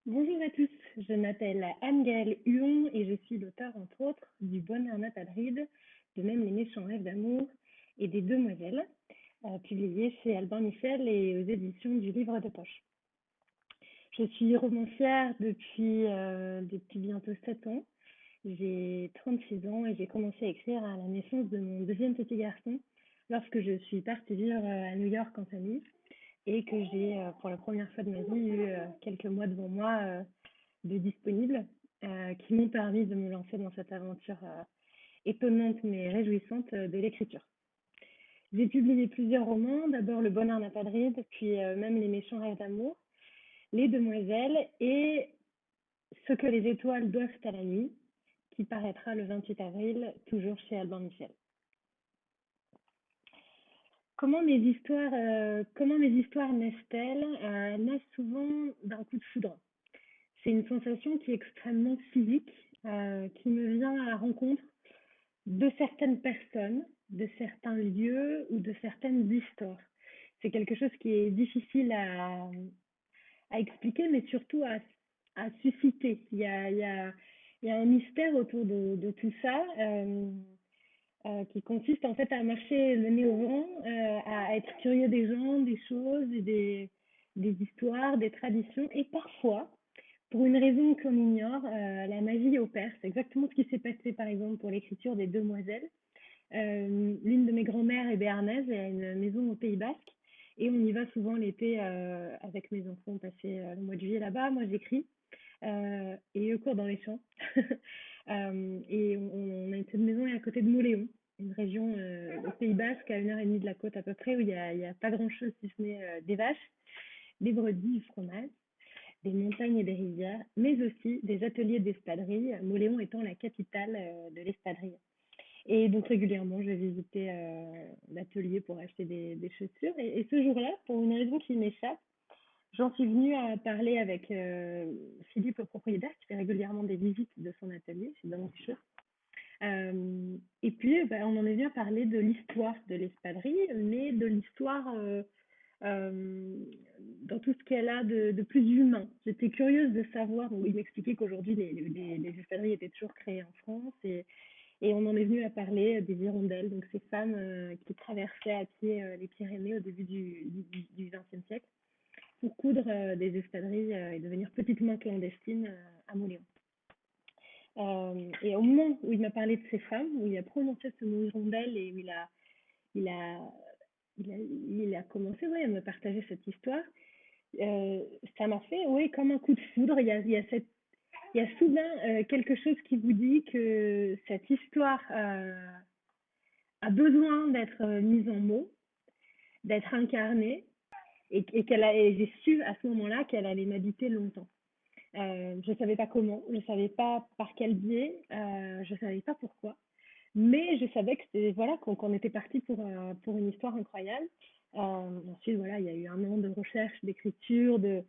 Bonjour à tous, je m'appelle Anne-Gaëlle Huon et je suis l'auteure, entre autres, du Bonheur n'a pas de ride, de Même les méchants rêves d'amour et des Demoiselles, publié chez Albin Michel et aux éditions du Livre de Poche. Je suis romancière depuis bientôt 7 ans. J'ai 36 ans et j'ai commencé à écrire à la naissance de mon deuxième petit garçon lorsque je suis partie vivre à New York en famille et que j'ai, pour la première fois de ma vie, eu quelques mois devant moi de disponibles qui m'ont permis de me lancer dans cette aventure étonnante mais réjouissante de l'écriture. J'ai publié plusieurs romans, d'abord Le Bonheur n'a pas de ride, puis Même les méchants rêves d'amour, Les Demoiselles et Ce que les étoiles doivent à la nuit, qui paraîtra le 28 avril, toujours chez Albin Michel. Comment mes histoires naissent-elles? Elles naissent souvent d'un coup de foudre. C'est une sensation qui est extrêmement physique, qui me vient à la rencontre de certaines personnes, de certains lieux ou de certaines histoires. C'est quelque chose qui est difficile à expliquer, mais surtout à susciter. Il y a un mystère autour de tout ça qui consiste en fait à marcher le nez au vent, à être curieux des gens, des choses, et des histoires, des traditions, et parfois, pour une raison qu'on ignore, la magie opère. C'est exactement ce qui s'est passé, par exemple, pour l'écriture des Demoiselles. L'une de mes grand-mères est béarnaise, elle a une maison au Pays Basque, et on y va souvent l'été avec mes enfants passer le mois de juillet là-bas. Moi, j'écris et eux courent dans les champs. Et on a cette maison est à côté de Mauléon, une région au Pays Basque, à 1h30 de la côte à peu près, où il y a pas grand-chose si ce n'est des vaches, des brebis, du fromage, des montagnes et des rivières, mais aussi des ateliers d'espadrille, Mauléon étant la capitale de l'espadrille. Et donc régulièrement, je vais visiter l'atelier pour acheter des chaussures. Et ce jour-là, pour une raison qui m'échappe, j'en suis venue à parler avec Philippe, le propriétaire, qui fait régulièrement des visites de son atelier, c'est vraiment quelque chose. Et puis, on en est venu à parler de l'histoire de l'espadrille, mais de l'histoire euh, dans tout ce qu'elle a de plus humain. J'étais curieuse de savoir, bon, il m'expliquait qu'aujourd'hui, les espadrilles étaient toujours créées en France, et on en est venu à parler des hirondelles, donc ces femmes qui traversaient à pied les Pyrénées au début du XXe siècle pour coudre des espadrilles et devenir petite main clandestine à Montléon. Et au moment où il m'a parlé de ces femmes, où il a prononcé ce mot hirondelle et où il a, il a commencé ouais, à me partager cette histoire, ça m'a fait ouais, comme un coup de foudre. Il y a soudain quelque chose qui vous dit que cette histoire a besoin d'être mise en mots, d'être incarnée, et j'ai su à ce moment-là qu'elle allait m'habiter longtemps. Je ne savais pas comment, je ne savais pas par quel biais, je ne savais pas pourquoi, mais je savais que c'était voilà qu'on était parti pour une histoire incroyable. Ensuite, voilà, il y a eu un an de recherche, d'écriture, de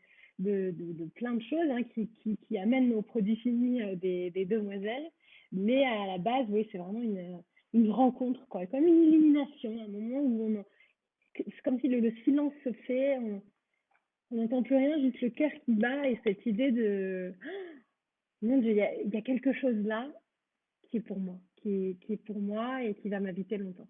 plein de choses hein, qui amènent au produit fini des Demoiselles. Mais à la base, oui, c'est vraiment une rencontre, quoi, comme une illumination, un moment où c'est comme si le silence se fait, on n'entend plus rien, juste le cœur qui bat et cette idée de mon Dieu, il y a quelque chose là qui est pour moi, qui est pour moi et qui va m'habiter longtemps.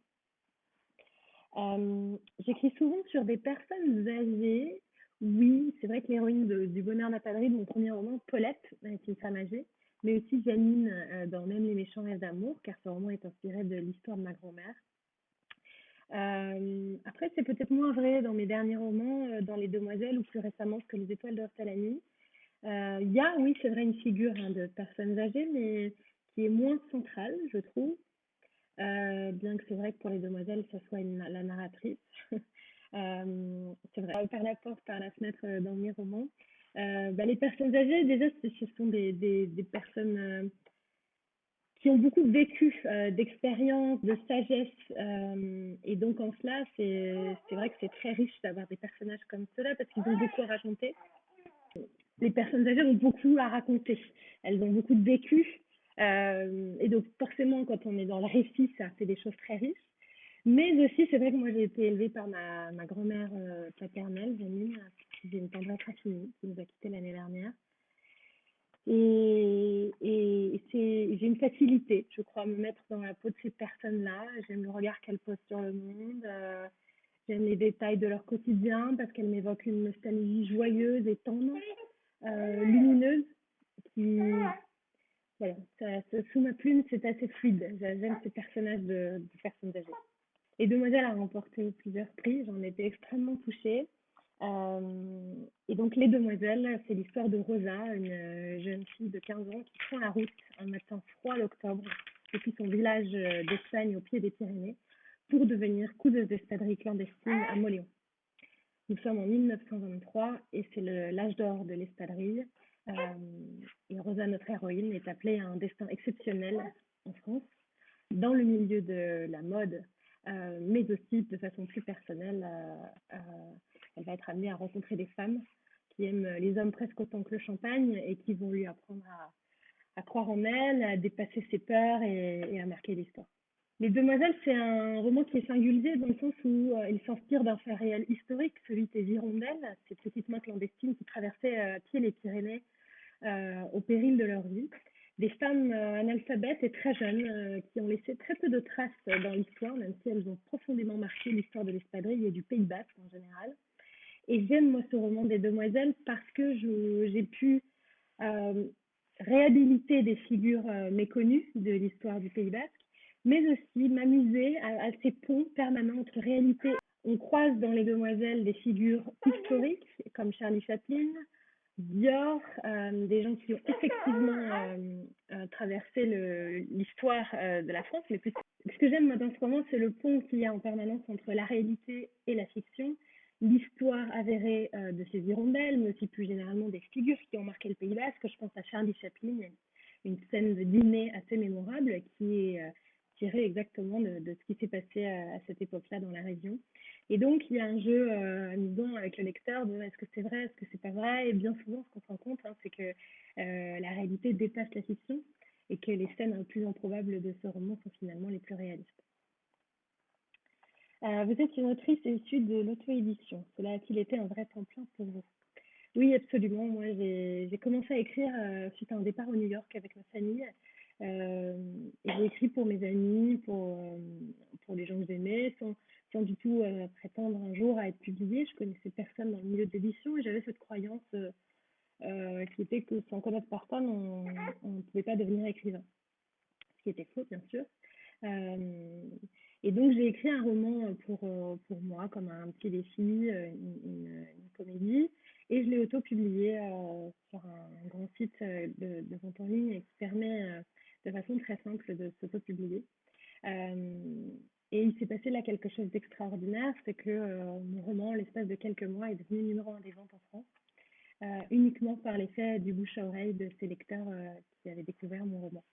J'écris souvent sur des personnes âgées. Oui, c'est vrai que l'héroïne du Bonheur n'a pas de ride, mon premier roman, Paulette, est une femme âgée, mais aussi Janine dans Même les méchants rêves d'amour, car ce roman est inspiré de l'histoire de ma grand-mère. Après, c'est peut-être moins vrai dans mes derniers romans, dans Les Demoiselles ou plus récemment Ce que les étoiles doivent à la nuit. Il y a, oui, c'est vrai, une figure hein, de personnes âgées, mais qui est moins centrale, je trouve. Bien que c'est vrai que pour les demoiselles, ça soit la narratrice. C'est vrai, par la porte, par la fenêtre dans mes romans. Les personnes âgées, déjà, ce sont des personnes qui ont beaucoup vécu d'expérience, de sagesse. Et donc, en cela, c'est vrai que c'est très riche d'avoir des personnages comme ceux-là parce qu'ils ont beaucoup à raconter. Les personnes âgées ont beaucoup à raconter. Elles ont beaucoup de vécu. Et donc, forcément, quand on est dans le récit, ça fait des choses très riches. Mais aussi, c'est vrai que moi, j'ai été élevée par ma grand-mère paternelle, Janine, qui faisait une tendresse infinie, qui nous a quittés l'année dernière. J'ai une facilité, je crois, à me mettre dans la peau de ces personnes-là. J'aime le regard qu'elles posent sur le monde. J'aime les détails de leur quotidien parce qu'elles m'évoquent une nostalgie joyeuse et tendre, lumineuse, qui, voilà, sous ma plume, c'est assez fluide. J'aime ces personnages de personnes âgées. Et Demoiselle a remporté plusieurs prix, j'en étais extrêmement touchée. Et donc, Les Demoiselles, c'est l'histoire de Rosa, une jeune fille de 15 ans qui prend la route un matin froid d'octobre depuis son village d'Espagne au pied des Pyrénées pour devenir couseuse d'espadrilles clandestine à Moléon. Nous sommes en 1923 et c'est l'âge d'or de l'espadrille. Euh, et Rosa, notre héroïne, est appelée à un destin exceptionnel en France, dans le milieu de la mode, mais aussi de façon plus personnelle. Elle va être amenée à rencontrer des femmes qui aiment les hommes presque autant que le champagne et qui vont lui apprendre à croire en elle, à dépasser ses peurs et à marquer l'histoire. Les Demoiselles, c'est un roman qui est singulier dans le sens où il s'inspire d'un fait réel historique, celui des Hirondelles, ces petites mains clandestines qui traversaient à pied les Pyrénées au péril de leur vie. Des femmes analphabètes et très jeunes qui ont laissé très peu de traces dans l'histoire, même si elles ont profondément marqué l'histoire de l'espadrille et du Pays Basque en général. Et j'aime, moi, ce roman des Demoiselles parce que j'ai pu euh, réhabiliter des figures méconnues de l'histoire du Pays Basque, mais aussi m'amuser à ces ponts permanents entre réalité. On croise dans Les Demoiselles des figures historiques comme Charlie Chaplin, Dior, des gens qui ont effectivement traversé l'histoire de la France. Mais ce que j'aime moi dans ce roman, c'est le pont qu'il y a en permanence entre la réalité et la fiction, l'histoire avérée de ces hirondelles, mais aussi plus généralement des figures qui ont marqué le Pays Basque. Je pense à Charlie Chaplin, une scène de dîner assez mémorable qui est tirée exactement de ce qui s'est passé à cette époque-là dans la région. Et donc, il y a un jeu amusant avec le lecteur de est-ce que c'est vrai, est-ce que c'est pas vrai. Et bien souvent, ce qu'on se rend compte, c'est que la réalité dépasse la fiction et que les scènes les plus improbables de ce roman sont finalement les plus réalistes. Vous êtes une autrice issue de l'auto-édition. Cela a-t-il été un vrai tremplin pour vous? Oui, absolument. Moi, j'ai commencé à écrire suite à un départ au New York avec ma famille. Et j'ai écrit pour mes amis, pour les gens que j'aimais, sans du tout prétendre un jour à être publiée. Je connaissais personne dans le milieu de l'édition et j'avais cette croyance qui était que sans connaître personne, on ne pouvait pas devenir écrivain. Ce qui était faux, bien sûr. Euh, et donc, j'ai écrit un roman pour moi, comme un petit défi, une comédie, et je l'ai auto-publié sur un grand site de vente en ligne qui permet de façon très simple de s'auto-publier. Euh, et il s'est passé là quelque chose d'extraordinaire, c'est que mon roman, en l'espace de quelques mois, est devenu numéro un des ventes en France, uniquement par l'effet du bouche à oreille de ces lecteurs qui avaient découvert mon roman.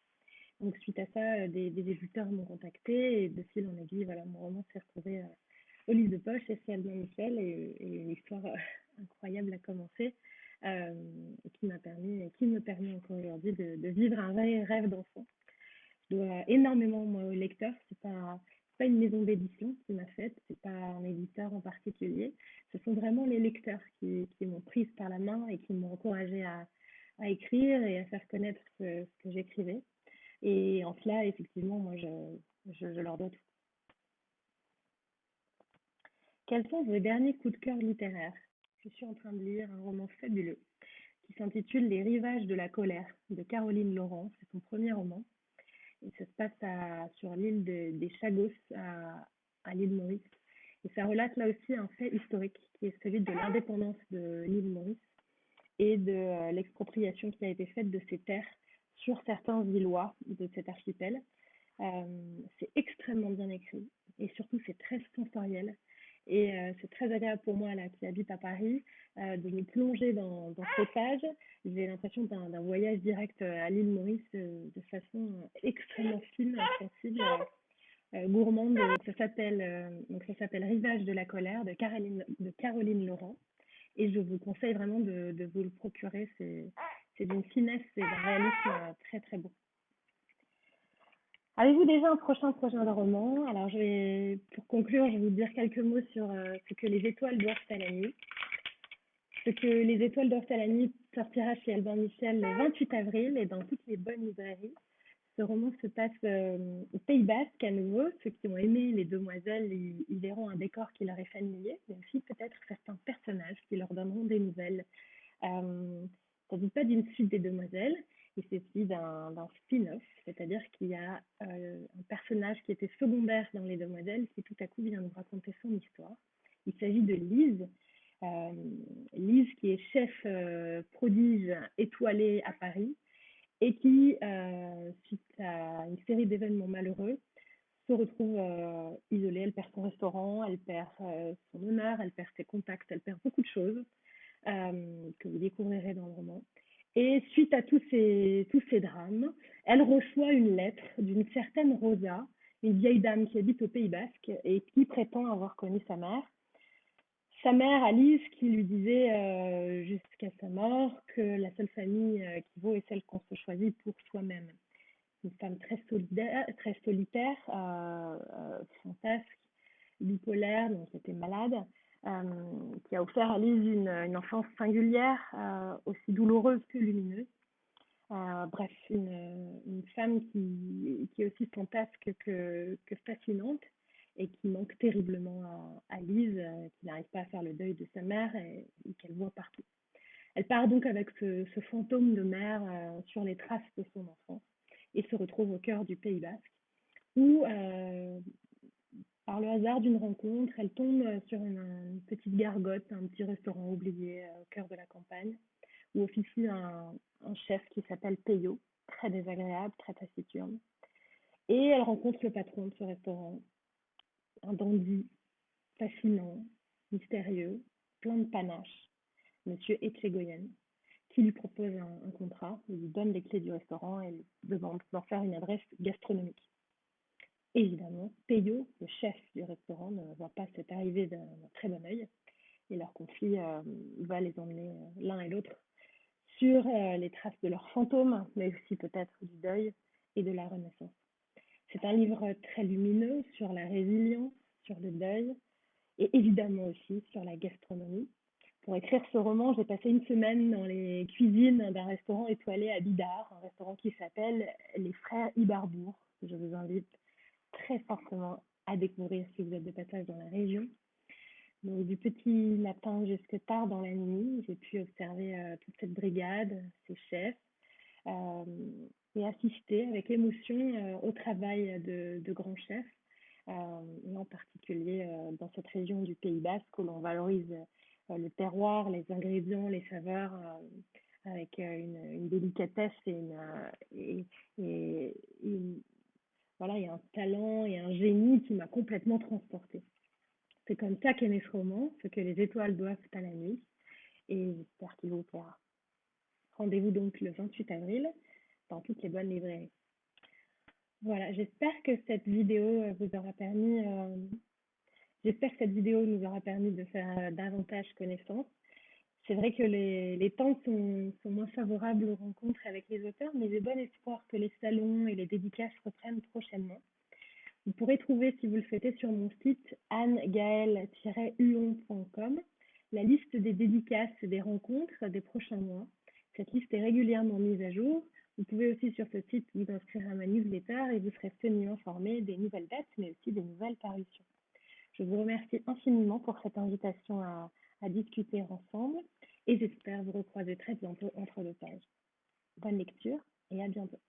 Donc, suite à ça, des éditeurs m'ont contacté et de fil en aiguille, voilà, mon roman s'est retrouvé au livre de poche chez Albin Michel et une histoire incroyable a commencé qui me permet encore aujourd'hui de vivre un vrai rêve d'enfant. Je dois énormément moi, au lecteur. C'est pas une maison d'édition qui m'a faite, c'est pas un éditeur en particulier. Ce sont vraiment les lecteurs qui m'ont prise par la main et qui m'ont encouragée à écrire et à faire connaître ce que j'écrivais. Et en cela, effectivement, moi, je leur dois tout. Quels sont vos derniers coups de cœur littéraires? Je suis en train de lire un roman fabuleux qui s'intitule Les rivages de la colère de Caroline Laurent. C'est son premier roman. Et ça se passe sur l'île des Chagos à l'île Maurice. Et ça relate là aussi un fait historique qui est celui de l'indépendance de l'île Maurice et de l'expropriation qui a été faite de ces terres sur certains îlots de cet archipel. C'est extrêmement bien écrit et surtout c'est très sensoriel. Et c'est très agréable pour moi, là, qui habite à Paris, de me plonger dans ces pages. J'ai l'impression d'un voyage direct à l'île Maurice de façon extrêmement fine, sensible, gourmande. Donc ça s'appelle Rivage de la colère de Caroline Laurent. Et je vous conseille vraiment de vous le procurer. C'est d'une finesse et d'un réalisme très très beau. Avez-vous déjà un prochain projet de roman? Alors, pour conclure, je vais vous dire quelques mots sur ce que les étoiles doivent à la nuit. Ce que les étoiles dorment à la nuit sortira chez Albin Michel le 28 avril et dans toutes les bonnes librairies. Ce roman se passe au Pays Basque à nouveau. Ceux qui ont aimé Les Demoiselles y verront un décor qui leur est familier, mais aussi peut-être certains personnages qui leur donneront des nouvelles. Il ne s'agit pas d'une suite des Demoiselles, il s'agit d'un spin-off, c'est-à-dire qu'il y a un personnage qui était secondaire dans Les Demoiselles qui tout à coup vient nous raconter son histoire. Il s'agit de Lise. Euh, Lise qui est chef prodige étoilée à Paris et qui, suite à une série d'événements malheureux, se retrouve isolée. Elle perd son restaurant, elle perd son honneur, elle perd ses contacts, elle perd beaucoup de choses que vous découvrirez dans le roman. Et suite à tous ces drames, elle reçoit une lettre d'une certaine Rosa, une vieille dame qui habite au Pays Basque et qui prétend avoir connu sa mère. Sa mère, Alice, qui lui disait jusqu'à sa mort que la seule famille qui vaut est celle qu'on se choisit pour soi-même. Une femme très solidaire, très solitaire, fantasque, bipolaire, donc qui était malade, qui a offert à Lise une enfance singulière, aussi douloureuse que lumineuse. Bref, une femme qui est aussi fantasque que fascinante et qui manque terriblement à Lise, qui n'arrive pas à faire le deuil de sa mère et qu'elle voit partout. Elle part donc avec ce fantôme de mère sur les traces de son enfance et se retrouve au cœur du Pays Basque où, par le hasard d'une rencontre, elle tombe sur une petite gargote, un petit restaurant oublié au cœur de la campagne, où officie un chef qui s'appelle Peyo, très désagréable, très taciturne. Et elle rencontre le patron de ce restaurant, un dandy fascinant, mystérieux, plein de panache, Monsieur Etchegoyen, qui lui propose un contrat, il lui donne les clés du restaurant et lui demande d'en faire une adresse gastronomique. Évidemment, Peyo, le chef du restaurant, ne voit pas cette arrivée d'un très bon œil et leur conflit va les emmener l'un et l'autre sur les traces de leurs fantômes, mais aussi peut-être du deuil et de la renaissance. C'est un livre très lumineux sur la résilience, sur le deuil et évidemment aussi sur la gastronomie. Pour écrire ce roman, j'ai passé une semaine dans les cuisines d'un restaurant étoilé à Bidart, un restaurant qui s'appelle Les Frères Ibarbourg, que je vous invite très fortement à découvrir si vous êtes de passage dans la région. Donc, du petit matin jusque tard dans la nuit, j'ai pu observer toute cette brigade, ces chefs, euh, et assister avec émotion au travail de grands chefs, et en particulier dans cette région du Pays Basque où l'on valorise le terroir, les ingrédients, les saveurs, avec une délicatesse et voilà, il y a un talent et un génie qui m'a complètement transportée. C'est comme ça qu'est né ce roman, ce que les étoiles doivent à la nuit, et j'espère qu'il vous plaira. Rendez-vous donc le 28 avril dans toutes les bonnes librairies. Voilà, j'espère que cette vidéo nous aura permis de faire davantage connaissance. C'est vrai que les temps sont moins favorables aux rencontres avec les auteurs, mais j'ai bon espoir que les salons et les dédicaces reprennent prochainement. Vous pourrez trouver, si vous le souhaitez, sur mon site annegaëlle-huon.com la liste des dédicaces et des rencontres des prochains mois. Cette liste est régulièrement mise à jour. Vous pouvez aussi sur ce site vous inscrire à ma newsletter et vous serez tenu informé des nouvelles dates, mais aussi des nouvelles parutions. Je vous remercie infiniment pour cette invitation à discuter ensemble et j'espère vous recroiser très bientôt entre deux pages. Bonne lecture et à bientôt.